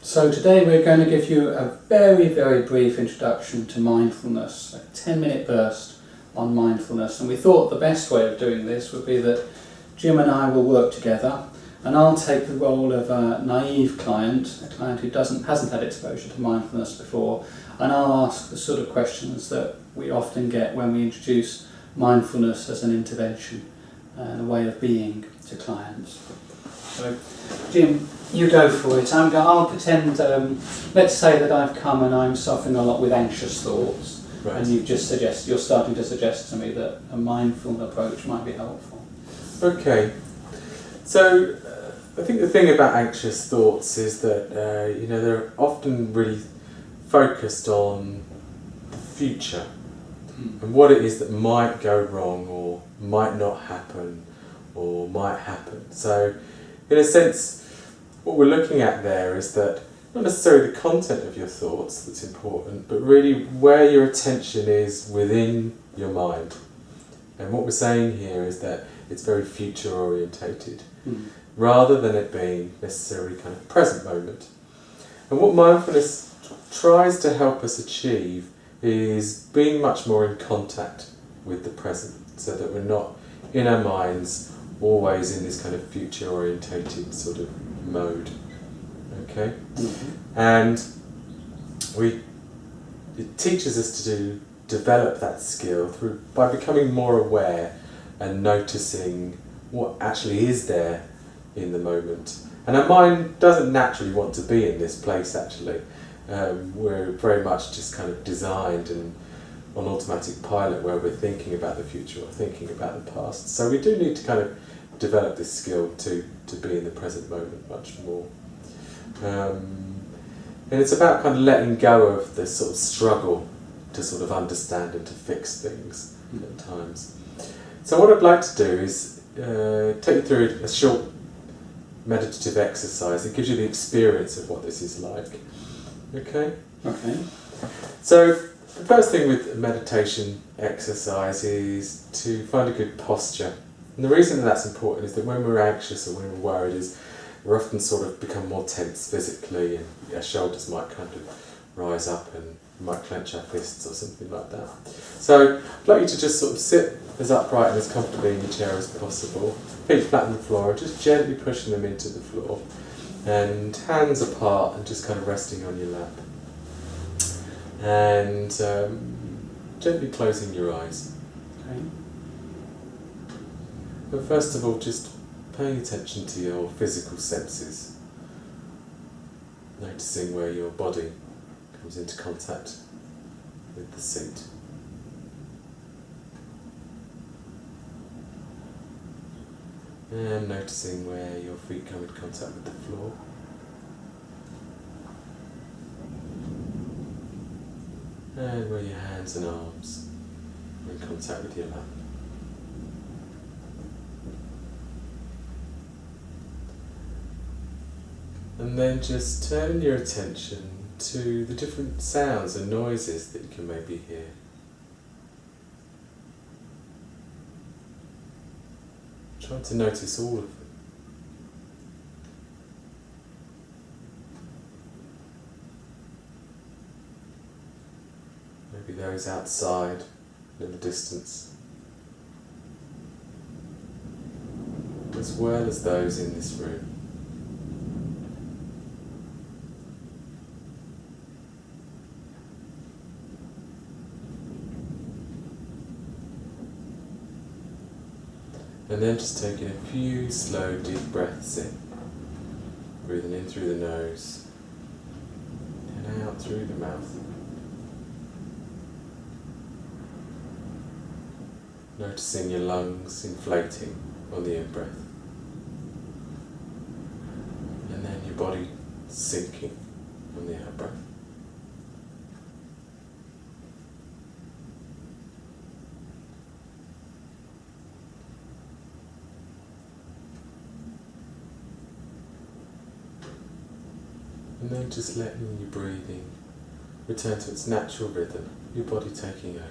So today we're going to give you a very, very brief introduction to mindfulness, a 10-minute burst on mindfulness. And we thought the best way of doing this would be that Jim and I will work together, and I'll take the role of a naive client, a client who hasn't had exposure to mindfulness before, and I'll ask the sort of questions that we often get when we introduce mindfulness as an intervention and a way of being to clients. So, Jim, you go for it. I'll pretend, let's say that I've come and I'm suffering a lot with anxious thoughts, right. And you're starting to suggest to me that a mindful approach might be helpful. Okay, so I think the thing about anxious thoughts is that they're often really focused on the future and what it is that might go wrong or might not happen or might happen. So in a sense, what we're looking at there is that not necessarily the content of your thoughts that's important, but really where your attention is within your mind. And what we're saying here is that it's very future orientated, rather than it being necessarily kind of present moment. And what mindfulness tries to help us achieve is being much more in contact with the present, so that we're not in our minds always in this kind of future orientated sort of mode. Okay? And it teaches us to develop that skill by becoming more aware and noticing what actually is there in the moment. And our mind doesn't naturally want to be in this place, actually. We're very much just kind of designed and on automatic pilot where we're thinking about the future or thinking about the past. So we do need to kind of develop this skill to be in the present moment much more. And it's about kind of letting go of this sort of struggle to sort of understand and to fix things at times. So what I'd like to do is take you through a short meditative exercise that gives you the experience of what this is like. Okay? Okay. So the first thing with a meditation exercise is to find a good posture. And the reason that's important is that when we're anxious or when we're worried is we're often sort of become more tense physically, and our shoulders might kind of rise up and we might clench our fists or something like that. So I'd like you to just sort of sit as upright and as comfortably in your chair as possible, feet flat on the floor, and just gently pushing them into the floor, and hands apart and just kind of resting on your lap, and gently closing your eyes. Okay. But first of all, just paying attention to your physical senses, noticing where your body comes into contact with the seat. And noticing where your feet come in contact with the floor. And where your hands and arms are in contact with your lap. And then just turn your attention to the different sounds and noises that you can maybe hear. Try to notice all of them. Maybe those outside in the distance, as well as those in this room. And then just taking a few slow, deep breaths in. Breathing in through the nose and out through the mouth. Noticing your lungs inflating on the in-breath. And then your body sinking on the out-breath. And then just letting your breathing return to its natural rhythm, your body taking over.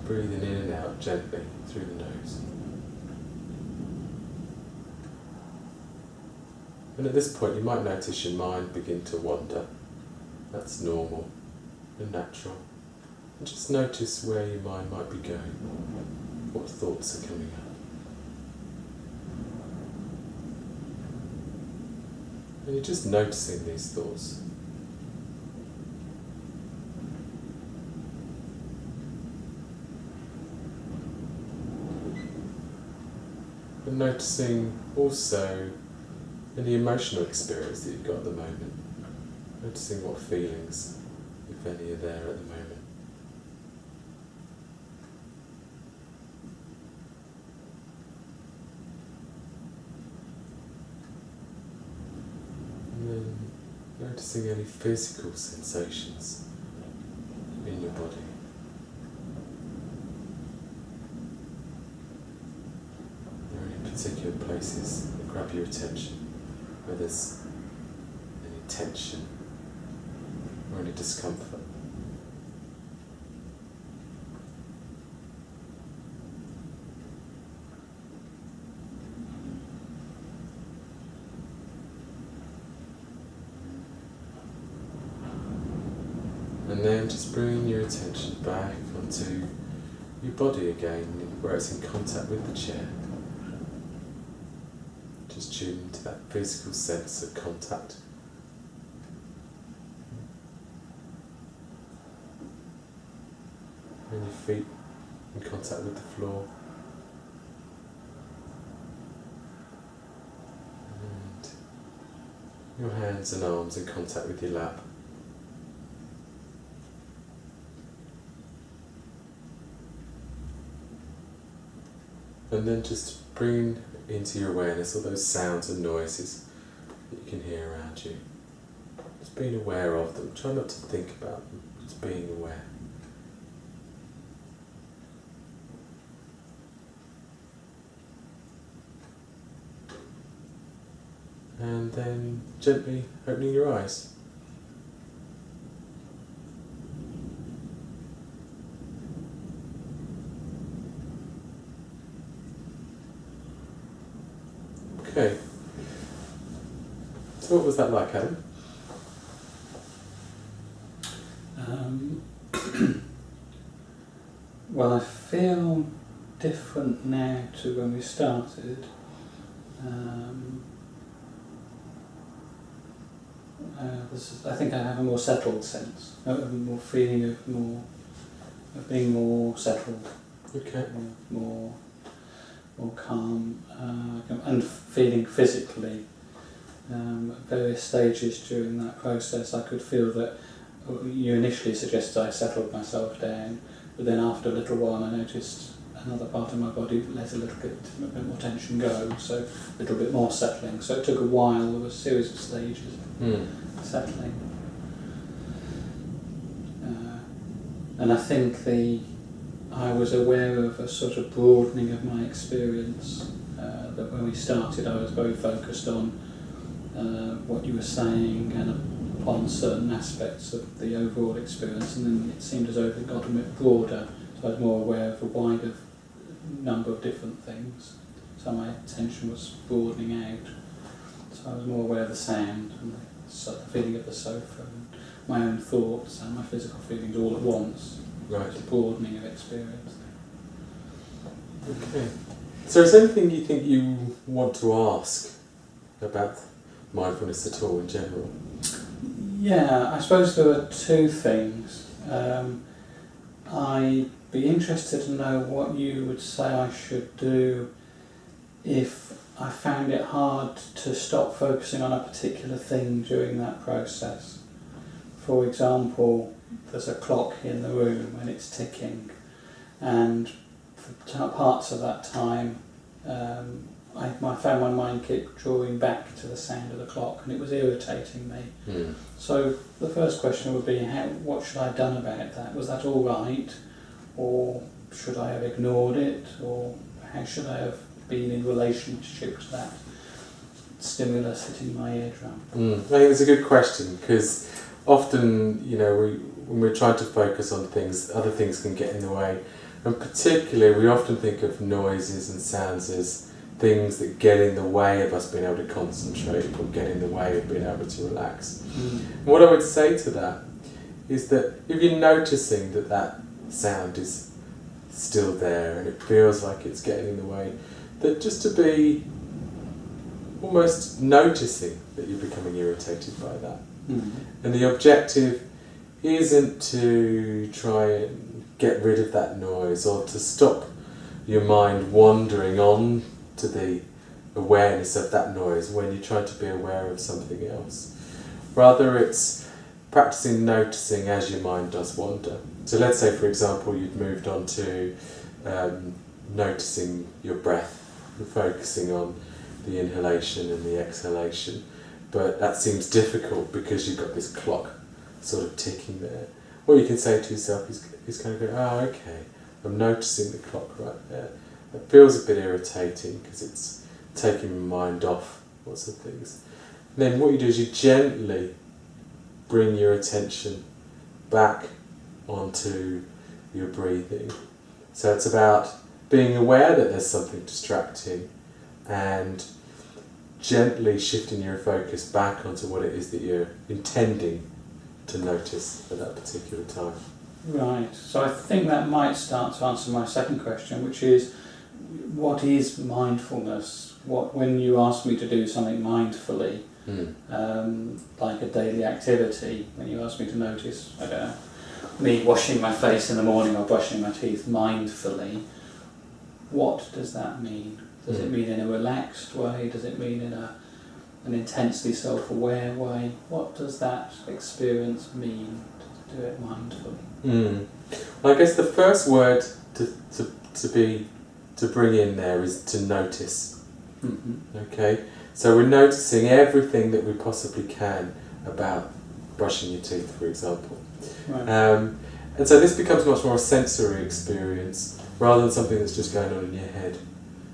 Breathing in and out gently through the nose. And at this point you might notice your mind begin to wander. That's normal and natural. And just notice where your mind might be going, what thoughts are coming up. And you're just noticing these thoughts. And noticing also any emotional experience that you've got at the moment. Noticing what feelings, if any, are there at the moment. And then noticing any physical sensations in your body. Are there any particular places that grab your attention, where there's any tension or any discomfort? And then just bringing your attention back onto your body again, where it's in contact with the chair. Just tune into that physical sense of contact. And your feet in contact with the floor. And your hands and arms in contact with your lap. And then just bring into your awareness all those sounds and noises that you can hear around you. Just being aware of them. Try not to think about them, just being aware. And then gently opening your eyes. Okay. So what was that like, Adam? Well, I feel different now to when we started. I think I have a more settled sense, a more feeling of being more settled. Okay. More calm, and feeling physically. At various stages during that process, I could feel that you initially suggested I settled myself down, but then after a little while I noticed another part of my body let a bit more tension go, so a little bit more settling. So it took a while, there was a series of stages of settling. And I think I was aware of a sort of broadening of my experience, that when we started I was very focused on what you were saying and upon certain aspects of the overall experience, and then it seemed as though it got a bit broader, so I was more aware of a wider number of different things, so my attention was broadening out, so I was more aware of the sound and the feeling of the sofa and my own thoughts and my physical feelings all at once. Right. It's a broadening of experience. Okay. So is there anything you think you want to ask about mindfulness at all in general? Yeah, I suppose there are two things. I'd be interested to know what you would say I should do if I found it hard to stop focusing on a particular thing during that process. For example, there's a clock in the room and it's ticking, and for parts of that time I found my mind kept drawing back to the sound of the clock, and it was irritating me. So the first question would be, what should I have done about that? Was that all right, or should I have ignored it, or how should I have been in relationship to that stimulus hitting my eardrum? I think it's a good question, because often, when we're trying to focus on things, other things can get in the way, and particularly we often think of noises and sounds as things that get in the way of us being able to concentrate or get in the way of being able to relax. And what I would say to that is that if you're noticing that that sound is still there and it feels like it's getting in the way, that just to be almost noticing that you're becoming irritated by that. And the objective isn't to try and get rid of that noise or to stop your mind wandering on to the awareness of that noise when you try to be aware of something else. Rather, it's practicing noticing as your mind does wander. So let's say, for example, you'd moved on to noticing your breath and focusing on the inhalation and the exhalation, but that seems difficult because you've got this clock sort of ticking there. What you can say to yourself is kind of go, oh, okay, I'm noticing the clock right there. It feels a bit irritating because it's taking my mind off lots of things. And then what you do is you gently bring your attention back onto your breathing. So it's about being aware that there's something distracting and gently shifting your focus back onto what it is that you're intending to notice at that particular time. Right, so I think that might start to answer my second question, which is, what is mindfulness? When you ask me to do something mindfully, like a daily activity, when you ask me to notice, I don't know, me washing my face in the morning or brushing my teeth mindfully, what does that mean? Does it mean in a relaxed way? Does it mean in an intensely self-aware way? What does that experience mean to do it mindfully? Well, I guess the first word to bring in there is to notice. Okay, so we're noticing everything that we possibly can about brushing your teeth, for example. Right. And so this becomes much more a sensory experience rather than something that's just going on in your head.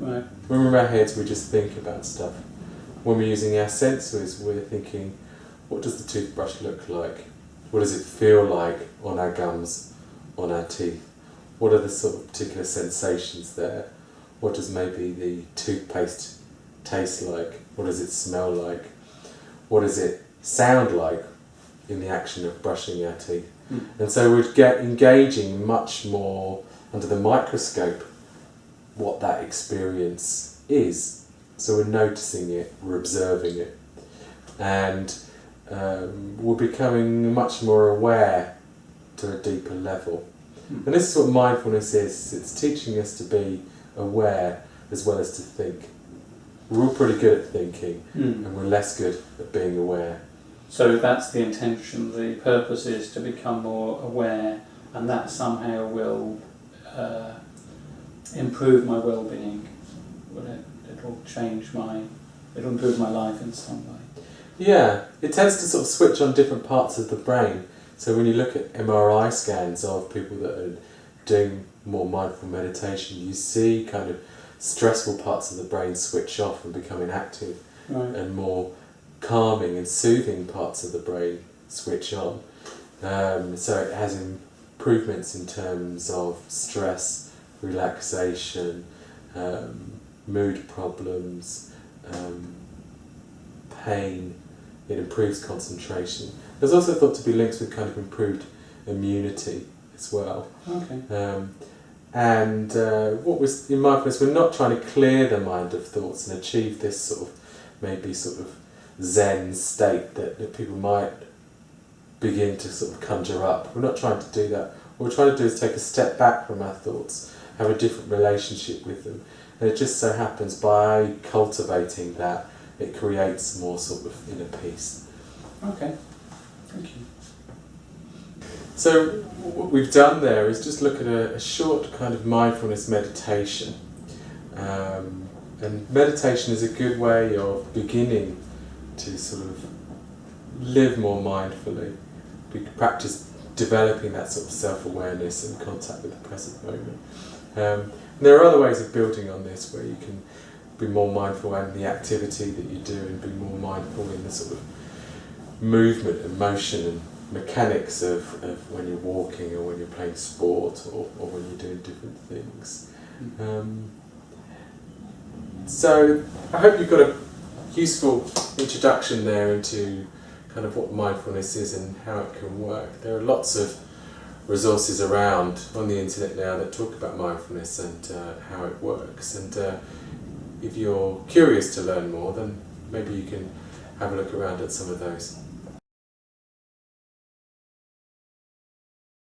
Right. When we're in our heads, we just think about stuff. When we're using our senses, we're thinking, what does the toothbrush look like? What does it feel like on our gums, on our teeth? What are the sort of particular sensations there? What does maybe the toothpaste taste like? What does it smell like? What does it sound like in the action of brushing our teeth? And so we'd get engaging much more under the microscope what that experience is. So we're noticing it, we're observing it, and we're becoming much more aware to a deeper level. And this is what mindfulness is. It's teaching us to be aware as well as to think. We're all pretty good at thinking, and we're less good at being aware. So that's the intention, the purpose is to become more aware, and that somehow will improve my well-being. It'll improve my life in some way. Yeah, it tends to sort of switch on different parts of the brain. So when you look at MRI scans of people that are doing more mindful meditation, you see kind of stressful parts of the brain switch off and become inactive, Right. and more calming and soothing parts of the brain switch on. So it has improvements in terms of stress, relaxation, mood problems, pain. It improves concentration. There's also thought to be links with kind of improved immunity as well. Okay. And what was in mindfulness, we're not trying to clear the mind of thoughts and achieve this sort of Zen state that people might begin to sort of conjure up. We're not trying to do that. What we're trying to do is take a step back from our thoughts, have a different relationship with them. And it just so happens by cultivating that, it creates more sort of inner peace. Okay. Thank you. So what we've done there is just look at a short kind of mindfulness meditation. And meditation is a good way of beginning to sort of live more mindfully, practice developing that sort of self-awareness and contact with the present moment. And there are other ways of building on this where you can be more mindful in the activity that you do and be more mindful in the sort of movement and motion and mechanics of when you're walking or when you're playing sport or when you're doing different things. So I hope you've got a useful introduction there into kind of what mindfulness is and how it can work. There are lots of resources around on the internet now that talk about mindfulness and how it works, and if you're curious to learn more, then maybe you can have a look around at some of those.